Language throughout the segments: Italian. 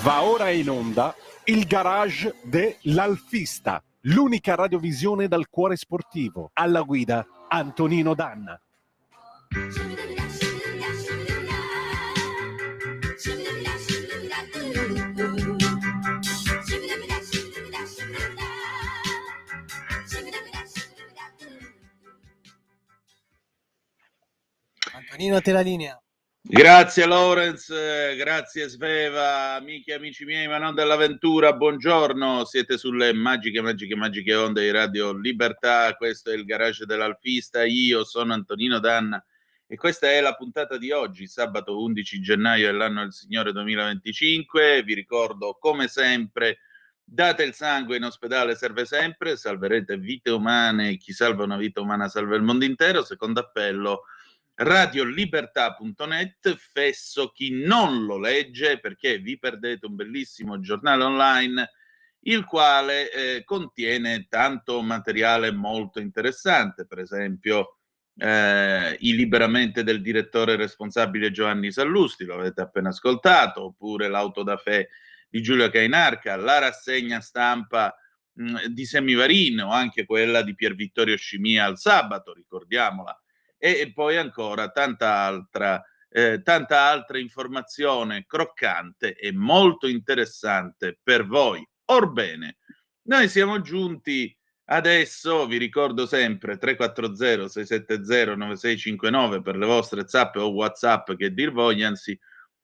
Va ora in onda il garage dell'Alfista, l'unica radiovisione dal cuore sportivo. Alla guida Antonino Danna. Antonino, te la linea. Grazie Lorenz, grazie Sveva, amiche e amici miei, ma non dell'avventura, buongiorno, siete sulle magiche onde di Radio Libertà, questo è il garage dell'Alfista, io sono Antonino Danna e questa è la puntata di oggi, sabato 11 gennaio dell'anno del Signore 2025, vi ricordo come sempre, date il sangue in ospedale, serve sempre, salverete vite umane, chi salva una vita umana salva il mondo intero, secondo appello radiolibertà.net, fesso chi non lo legge perché vi perdete un bellissimo giornale online il quale contiene tanto materiale molto interessante, per esempio i liberamente del direttore responsabile Giovanni Sallusti, lo avete appena ascoltato, oppure l'auto da fè di Giulio Cainarca, la rassegna stampa di Semivarino, anche quella di Pier Vittorio Scimia al sabato, ricordiamola, e poi ancora tanta altra informazione croccante e molto interessante per voi. Orbene, noi siamo giunti adesso, vi ricordo sempre 340 670 9659 per le vostre zap o WhatsApp che dir vogliansi,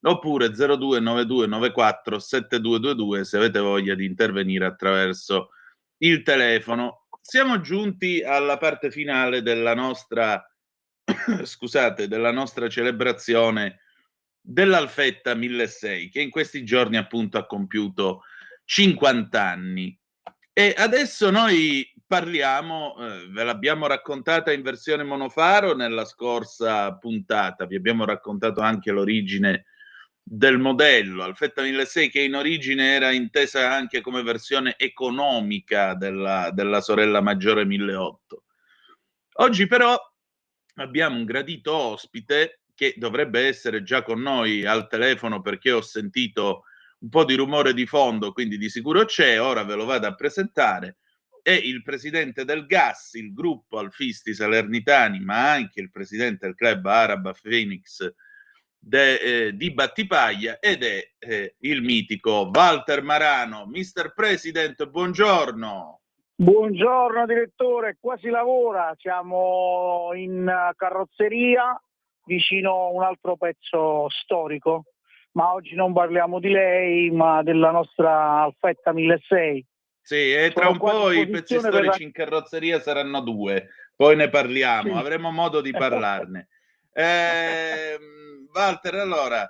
oppure 029294 7222 se avete voglia di intervenire attraverso il telefono. Siamo giunti alla parte finale della nostra della nostra celebrazione dell'Alfetta 1600 che in questi giorni appunto ha compiuto 50 anni e adesso noi parliamo, ve l'abbiamo raccontata in versione monofaro nella scorsa puntata, vi abbiamo raccontato anche l'origine del modello Alfetta 1600 che in origine era intesa anche come versione economica della sorella maggiore 1800. Oggi però abbiamo un gradito ospite che dovrebbe essere già con noi al telefono perché ho sentito un po' di rumore di fondo, quindi di sicuro c'è, ora ve lo vado a presentare. È il presidente del GAS, il gruppo Alfisti Salernitani, ma anche il presidente del club Araba Phoenix di Battipaglia ed è il mitico Walter Marano. Mr. President, buongiorno. Buongiorno direttore, qua si lavora, siamo in carrozzeria vicino a un altro pezzo storico, ma oggi non parliamo di lei ma della nostra Alfetta 1600. Sì, e tra un po' i pezzi storici in carrozzeria saranno due, poi ne parliamo, sì. Avremo modo di parlarne. Walter, allora,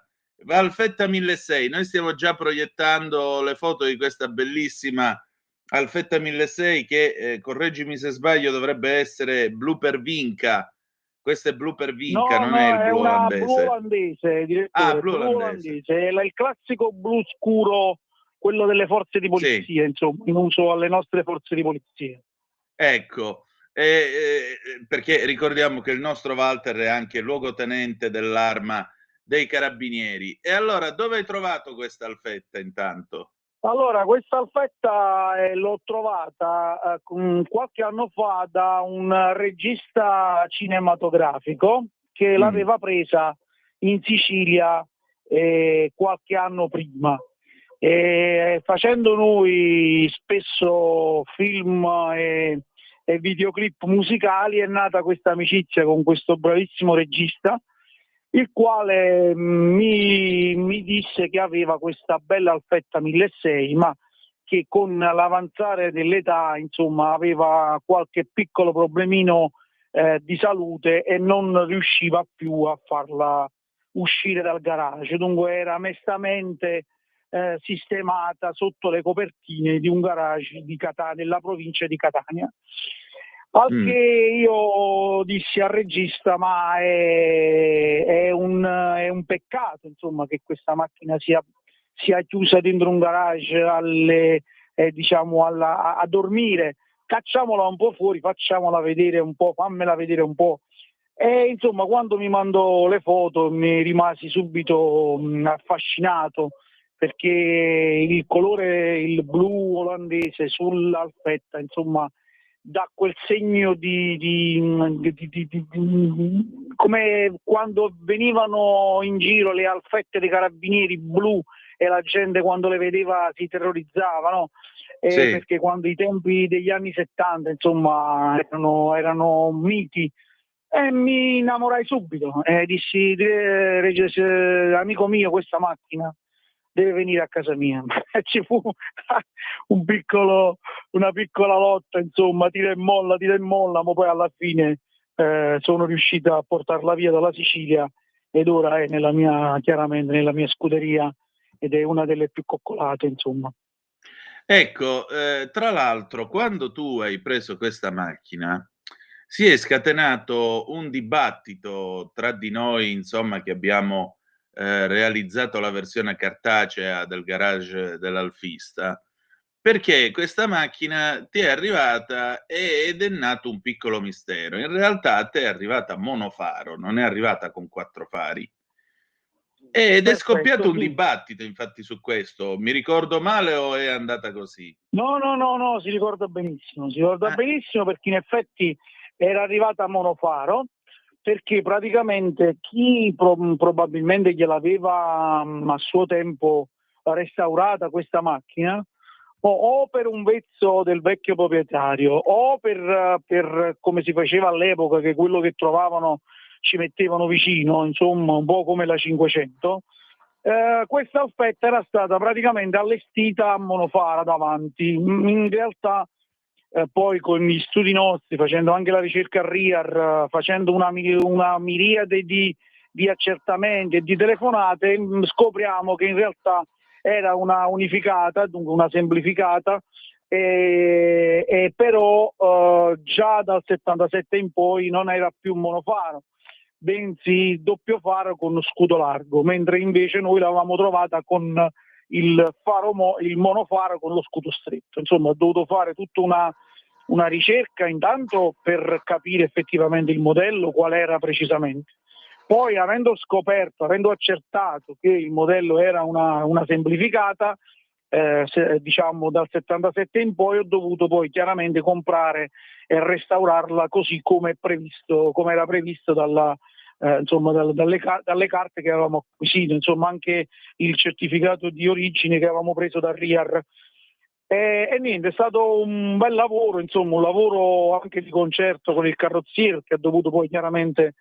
Alfetta 1600, noi stiamo già proiettando le foto di questa bellissima Alfetta 1600 che, correggimi se sbaglio, dovrebbe essere blu per vinca. Questo è blu per vinca, no, non è il blu olandese. Blu olandese, direttore, blu olandese. È il classico blu scuro, quello delle forze di polizia, sì. Insomma, in uso alle nostre forze di polizia. Ecco, perché ricordiamo che il nostro Walter è anche luogotenente dell'Arma dei Carabinieri. E allora, dove hai trovato questa Alfetta intanto? Allora, questa Alfetta l'ho trovata qualche anno fa da un regista cinematografico che l'aveva presa in Sicilia qualche anno prima. Facendo noi spesso film e videoclip musicali è nata questa amicizia con questo bravissimo regista, il quale mi disse che aveva questa bella Alfetta 1600, ma che con l'avanzare dell'età, insomma, aveva qualche piccolo problemino di salute e non riusciva più a farla uscire dal garage. Dunque era mestamente sistemata sotto le copertine di un garage di Catania, nella provincia di Catania. Al che io dissi al regista: ma è un peccato, insomma, che questa macchina sia chiusa dentro un garage a dormire, cacciamola un po' fuori, fammela vedere un po'. E insomma, quando mi mandò le foto mi rimasi subito affascinato, perché il colore, il blu olandese sull'Alfetta, insomma, dà quel segno come quando venivano in giro le Alfette dei carabinieri blu e la gente quando le vedeva si terrorizzava, no? Sì. Perché quando i tempi degli anni 70, insomma, erano miti. E mi innamorai subito e dissi, amico mio, questa macchina deve venire a casa mia. E ci fu una piccola lotta, insomma, tira e molla, ma poi alla fine sono riuscito a portarla via dalla Sicilia ed ora è chiaramente nella mia scuderia ed è una delle più coccolate, insomma. Ecco, tra l'altro, quando tu hai preso questa macchina, si è scatenato un dibattito tra di noi, insomma, che abbiamo realizzato la versione cartacea del garage dell'Alfista, perché questa macchina ti è arrivata ed è nato un piccolo mistero. In realtà a te è arrivata monofaro, non è arrivata con 4 fari. Ed è scoppiato un Sì. dibattito, infatti, su questo. Mi ricordo male o è andata così? No, si ricorda benissimo, Ah. benissimo perché in effetti era arrivata a monofaro, perché praticamente chi probabilmente gliel'aveva a suo tempo restaurata questa macchina, o per un vezzo del vecchio proprietario, o per come si faceva all'epoca, che quello che trovavano ci mettevano vicino, insomma, un po' come la 500. Questa Alfetta era stata praticamente allestita a monofara davanti. In realtà poi con gli studi nostri, facendo anche la ricerca a RIAR, facendo una miriade di accertamenti e di telefonate, scopriamo che in realtà era una unificata, dunque una semplificata, e però già dal 77 in poi non era più monofaro, bensì doppio faro con scudo largo, mentre invece noi l'avevamo trovata con il monofaro con lo scudo stretto. Insomma, ho dovuto fare tutta una ricerca intanto per capire effettivamente il modello, qual era precisamente. Poi, avendo accertato che il modello era una semplificata, diciamo dal 77 in poi ho dovuto poi chiaramente comprare e restaurarla così come era previsto dalle carte che avevamo acquisito, insomma anche il certificato di origine che avevamo preso da RIAR. E niente, è stato un bel lavoro, insomma, un lavoro anche di concerto con il carrozziere, che ha dovuto poi chiaramente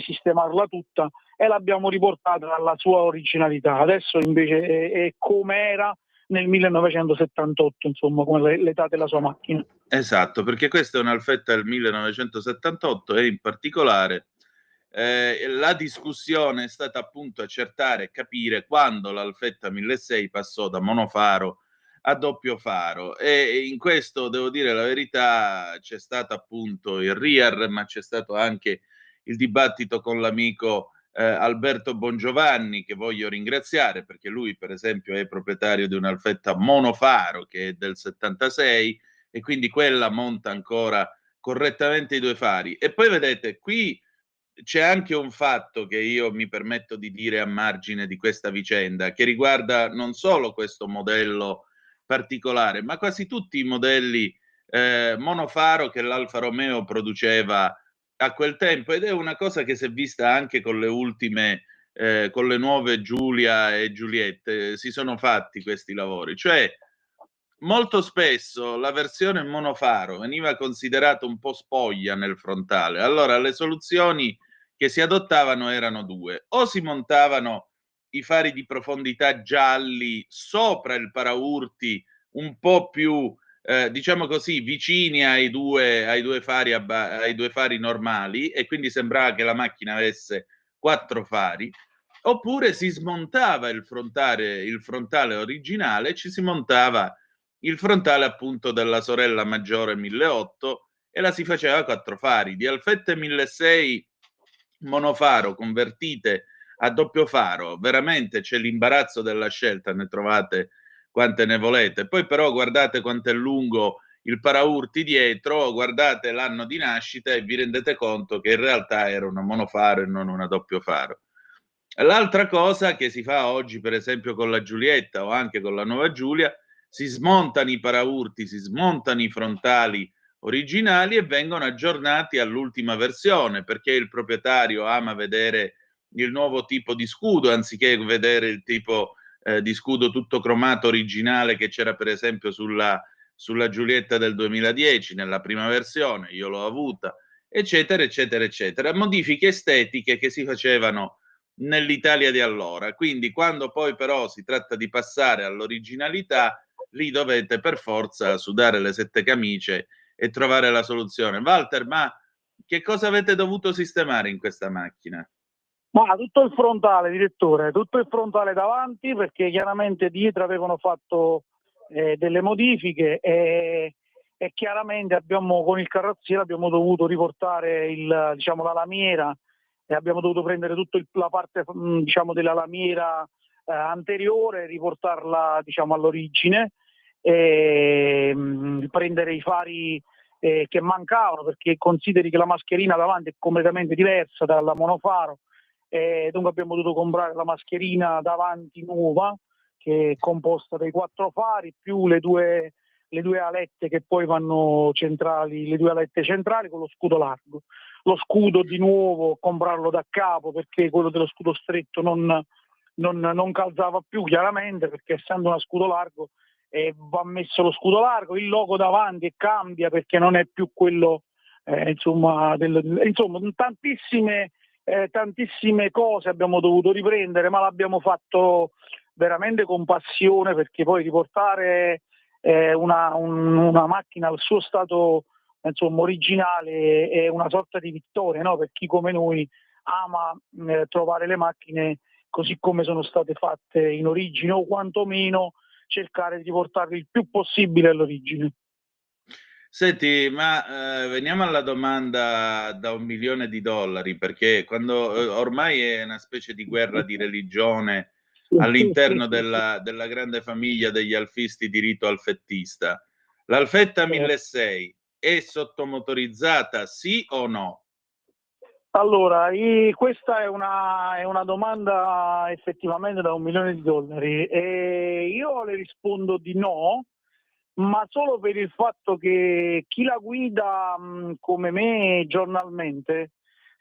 sistemarla tutta, e l'abbiamo riportata alla sua originalità. Adesso invece è come era nel 1978, insomma, come l'età della sua macchina. Esatto, perché questa è un'Alfetta del 1978 e in particolare la discussione è stata appunto accertare e capire quando l'Alfetta 1600 passò da monofaro a doppio faro, e in questo, devo dire la verità, c'è stato appunto il RIAR, ma c'è stato anche il dibattito con l'amico Alberto Bongiovanni, che voglio ringraziare, perché lui per esempio è proprietario di un'Alfetta monofaro che è del 76 e quindi quella monta ancora correttamente i 2 fari. E poi vedete, qui c'è anche un fatto che io mi permetto di dire a margine di questa vicenda, che riguarda non solo questo modello particolare, ma quasi tutti i modelli monofaro che l'Alfa Romeo produceva a quel tempo, ed è una cosa che si è vista anche con le ultime, con le nuove Giulia e Giuliette, si sono fatti questi lavori. Cioè, molto spesso la versione monofaro veniva considerata un po' spoglia nel frontale. Allora le soluzioni che si adottavano erano 2: o si montavano i fari di profondità gialli sopra il paraurti, un po' più diciamo così, vicini ai due fari normali, e quindi sembrava che la macchina avesse 4 fari, oppure si smontava il frontale originale e ci si montava il frontale appunto della sorella maggiore 1800 e la si faceva a 4 fari. Di Alfette 1600 monofaro convertite a doppio faro, veramente c'è l'imbarazzo della scelta, ne trovate quante ne volete. Poi però guardate quanto è lungo il paraurti dietro, guardate l'anno di nascita e vi rendete conto che in realtà era una monofaro e non una doppio faro. L'altra cosa che si fa oggi, per esempio con la Giulietta o anche con la nuova Giulia, si smontano i paraurti, si smontano i frontali originali e vengono aggiornati all'ultima versione, perché il proprietario ama vedere il nuovo tipo di scudo anziché vedere il tipo di scudo tutto cromato originale che c'era per esempio sulla Giulietta del 2010 nella prima versione, io l'ho avuta, eccetera, eccetera, eccetera. Modifiche estetiche che si facevano nell'Italia di allora. Quindi quando poi però si tratta di passare all'originalità, lì dovete per forza sudare le sette camicie e trovare la soluzione. Walter, ma che cosa avete dovuto sistemare in questa macchina? Ma tutto il frontale, direttore, tutto il frontale davanti, perché chiaramente dietro avevano fatto delle modifiche e chiaramente abbiamo, con il carrozziere abbiamo dovuto riportare diciamo, la lamiera e abbiamo dovuto prendere tutta la parte diciamo, della lamiera anteriore e riportarla diciamo, all'origine, e prendere i fari che mancavano, perché consideri che la mascherina davanti è completamente diversa dalla monofaro. Dunque abbiamo dovuto comprare la mascherina davanti nuova, che è composta dai 4 fari più le due alette che poi vanno centrali, le 2 alette centrali con lo scudo largo. Lo scudo di nuovo comprarlo da capo, perché quello dello scudo stretto non calzava più, chiaramente, perché essendo uno scudo largo va messo lo scudo largo, il logo davanti cambia perché non è più quello, insomma, tantissime cose abbiamo dovuto riprendere, ma l'abbiamo fatto veramente con passione, perché poi riportare una macchina al suo stato insomma originale è una sorta di vittoria, no? Per chi come noi ama trovare le macchine così come sono state fatte in origine, o quantomeno cercare di riportarle il più possibile all'origine. Senti, ma veniamo alla domanda da $1.000.000, perché quando ormai è una specie di guerra di religione all'interno della grande famiglia degli alfisti di rito alfettista. L'Alfetta 1600 è sottomotorizzata, sì o no? Allora, questa è una domanda effettivamente da $1.000.000 e io le rispondo di no, ma solo per il fatto che chi la guida come me giornalmente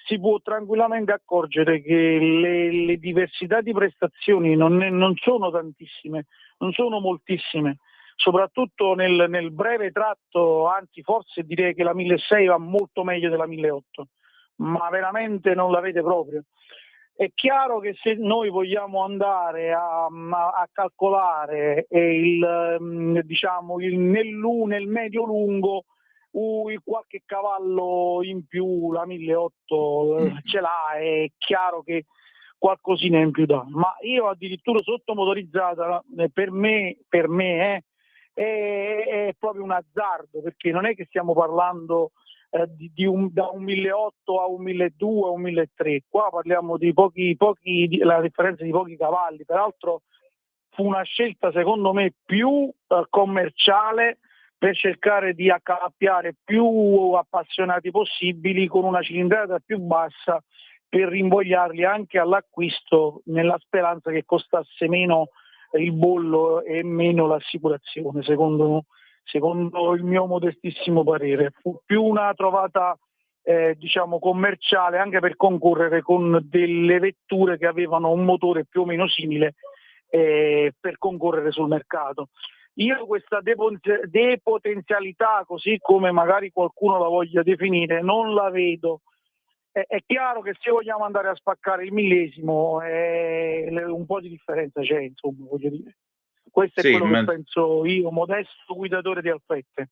si può tranquillamente accorgere che le diversità di prestazioni non sono tantissime, non sono moltissime, soprattutto nel breve tratto, anzi forse direi che la 1600 va molto meglio della 1800, ma veramente non la vede proprio. È chiaro che se noi vogliamo andare a calcolare diciamo, nel medio-lungo qualche cavallo in più, la 1800 ce l'ha, è chiaro che qualcosina in più dà, ma io addirittura sottomotorizzata per me è proprio un azzardo, perché non è che stiamo parlando da un 1800 a un 1200 a un 1300, qua parliamo di la differenza di pochi cavalli. Peraltro fu una scelta secondo me più commerciale, per cercare di accalappiare più appassionati possibili con una cilindrata più bassa, per rinvogliarli anche all'acquisto, nella speranza che costasse meno il bollo e meno l'assicurazione, secondo il mio modestissimo parere. Fu più una trovata diciamo commerciale, anche per concorrere con delle vetture che avevano un motore più o meno simile, per concorrere sul mercato. Io questa depotenzialità, così come magari qualcuno la voglia definire, non la vedo. È chiaro che se vogliamo andare a spaccare il millesimo, un po' di differenza c'è, insomma, voglio dire. Questo è Sì, quello che penso io, modesto guidatore di Alfette.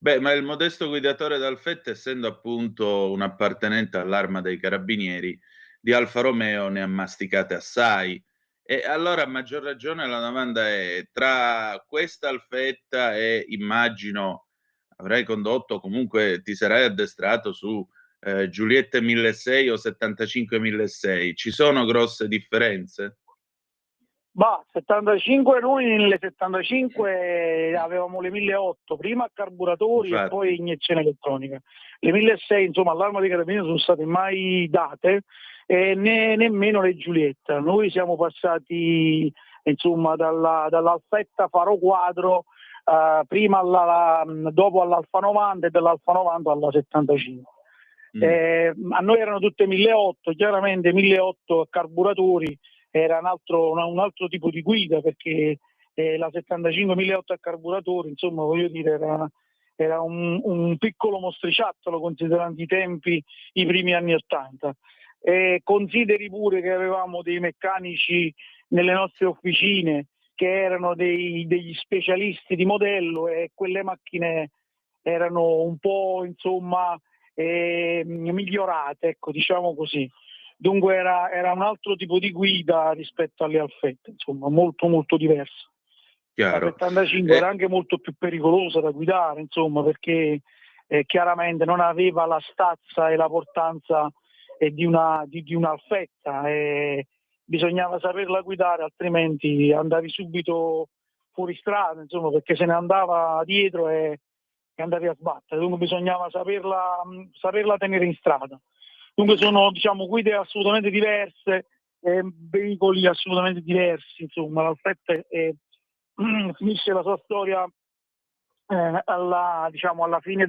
beh, ma il modesto guidatore d'Alfetta, essendo appunto un appartenente all'Arma dei Carabinieri, di Alfa Romeo ne ha masticate assai. E allora a maggior ragione la domanda è: tra questa Alfetta e immagino avrai condotto, comunque ti sarai addestrato su Giuliette 1600 o 75 1600, ci sono grosse differenze? Bah, 75, noi nelle 75 avevamo le 1008, prima a carburatori Infatti. e poi iniezione elettronica. Le 1600, insomma, all'Arma dei Carabinieri sono state mai date, nemmeno le Giulietta. Noi siamo passati, insomma, dall'Alfetta Faro Quadro, prima dopo all'Alfa 90 e dall'Alfa 90 alla 75. A noi erano tutte 1008, chiaramente 1008 carburatori era un altro tipo di guida, perché la 75 1008 a carburatori, insomma, voglio dire, era un piccolo mostriciattolo considerando i tempi, i primi anni 80. Consideri pure che avevamo dei meccanici nelle nostre officine che erano degli specialisti di modello, e quelle macchine erano un po', insomma, migliorate, ecco, diciamo così. Dunque era un altro tipo di guida rispetto alle Alfette, insomma, molto molto diverso. Chiaro. La 75 era anche molto più pericolosa da guidare, insomma, perché chiaramente non aveva la stazza e la portanza di un'Alfetta, bisognava saperla guidare, altrimenti andavi subito fuori strada, insomma, perché se ne andava dietro e andavi a sbattere. Dunque bisognava saperla tenere in strada. Dunque sono, diciamo, guide assolutamente diverse, veicoli assolutamente diversi, insomma. L'Alfetta finisce la sua storia all'inizio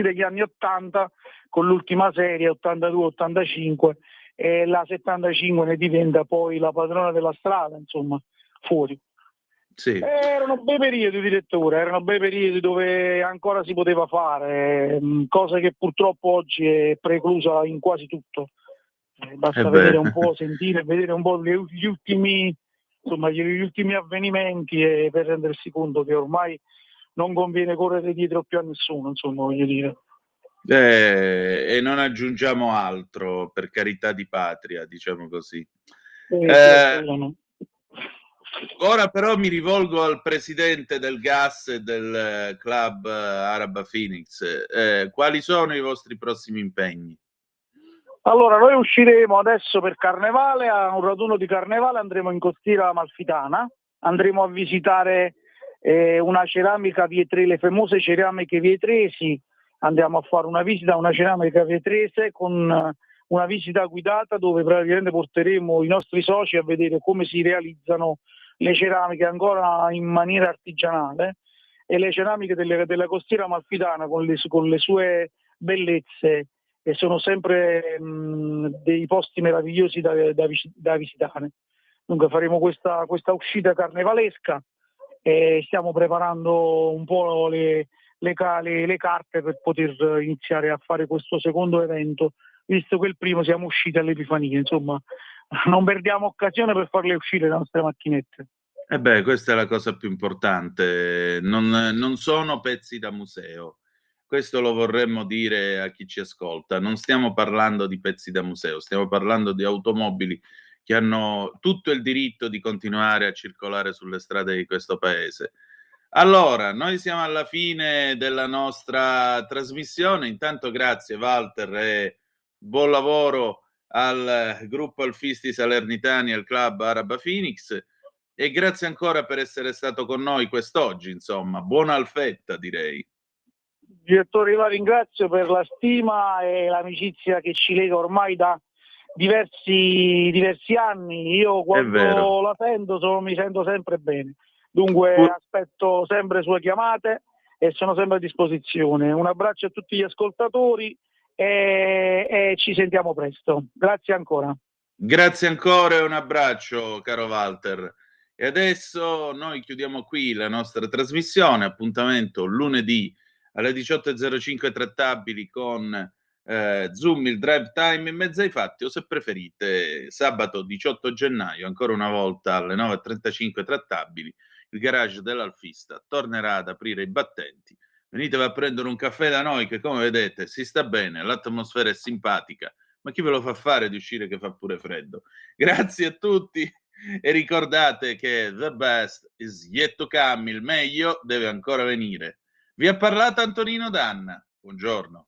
degli anni 80 con l'ultima serie 82-85, e la 75 ne diventa poi la padrona della strada, insomma, fuori. Sì. Erano bei periodi, direttore, erano bei periodi dove ancora si poteva fare, cosa che purtroppo oggi è preclusa in quasi tutto. Basta vedere un po', sentire, vedere un po' gli ultimi avvenimenti, per rendersi conto che ormai non conviene correre dietro più a nessuno, insomma, voglio dire. E non aggiungiamo altro, per carità di patria, diciamo così. Ora però mi rivolgo al presidente del GAS e del club Araba Phoenix. Quali sono i vostri prossimi impegni? Allora, noi usciremo adesso per Carnevale, a un raduno di Carnevale, andremo in Costiera Amalfitana, andremo a visitare una ceramica vietrese, le famose ceramiche vietresi, andiamo a fare una visita a una ceramica vietrese con una visita guidata dove praticamente porteremo i nostri soci a vedere come si realizzano le ceramiche ancora in maniera artigianale, e le ceramiche della Costiera Amalfitana con le sue bellezze, e sono sempre dei posti meravigliosi da visitare. Dunque faremo questa uscita carnevalesca e stiamo preparando un po' le carte per poter iniziare a fare questo secondo evento, visto che il primo siamo usciti all'Epifania, insomma, non perdiamo occasione per farle uscire le nostre macchinette. Questa è la cosa più importante, non sono pezzi da museo. Questo lo vorremmo dire a chi ci ascolta. Non stiamo parlando di pezzi da museo, stiamo parlando di automobili che hanno tutto il diritto di continuare a circolare sulle strade di questo paese. Allora, noi siamo alla fine della nostra trasmissione. Intanto grazie Walter e buon lavoro al gruppo Alfisti Salernitani e al club Araba Phoenix. E grazie ancora per essere stato con noi quest'oggi, insomma. Buona Alfetta, direi. Direttore, io la ringrazio per la stima e l'amicizia che ci lega ormai da diversi anni. Io quando la sento mi sento sempre bene. Dunque aspetto sempre sue chiamate e sono sempre a disposizione. Un abbraccio a tutti gli ascoltatori e ci sentiamo presto. Grazie ancora. Grazie ancora e un abbraccio, caro Walter. E adesso noi chiudiamo qui la nostra trasmissione. Appuntamento lunedì alle 18.05 trattabili con Zoom, il drive time in mezzo ai fatti, o se preferite sabato 18 gennaio, ancora una volta alle 9.35 trattabili, il garage dell'Alfista tornerà ad aprire i battenti. Venitevi a prendere un caffè da noi che, come vedete, si sta bene, l'atmosfera è simpatica, ma chi ve lo fa fare di uscire che fa pure freddo? Grazie a tutti e ricordate che the best is yet to come, il meglio deve ancora venire. Vi ha parlato Antonino Danna. Buongiorno.